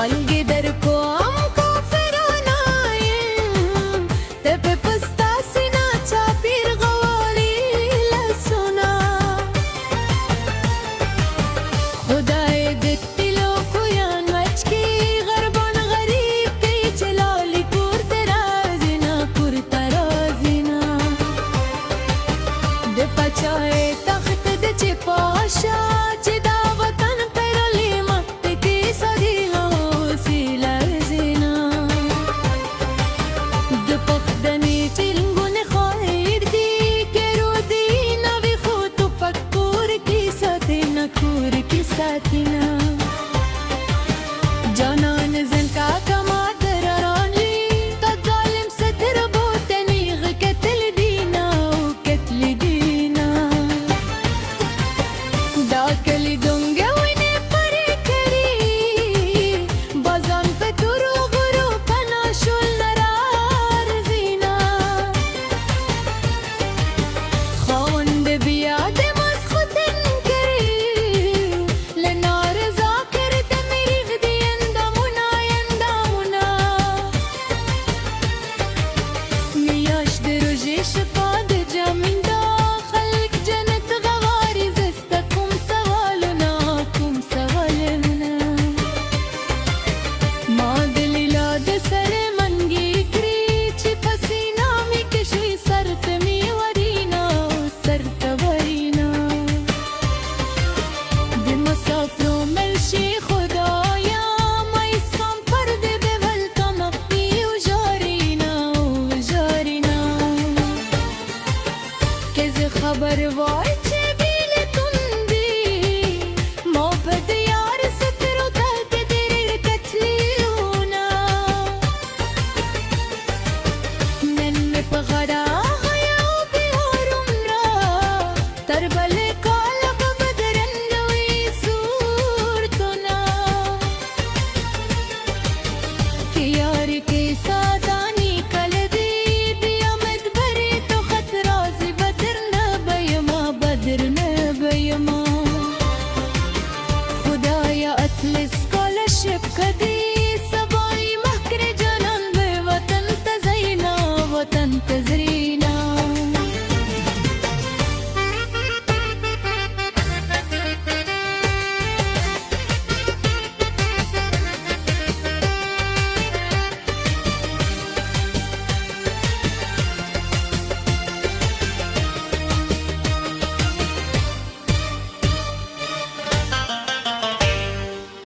خلقي دركم کافرانایم تپ پستا سینا چاپیر غوالی لسونا خدای دتلو کویان وچکی غربان غریب کی چلالی کور ترازینا د پچای تخت د چپاشا چې دا وطن پرلی مخت کی سدی ساتینا جانان زن کا کما دررانی تا ظالم ستر بوتنی قتل دینا وقتل دینا دا کلی دونگه وینه پری کری بازان پتورو غرو پنا شل نرار زینا خوند بیاد خبر وای چه بیل تندی محبت یار ستر و تحت دیر قتلیونا من می پغرا غیا و بیارم را تربل کالب بدرنوی سورتنا که یار کے سادانی کلدی بیامد بری تو خطرازی بدر نبيما خدايا أتلس كل شبكة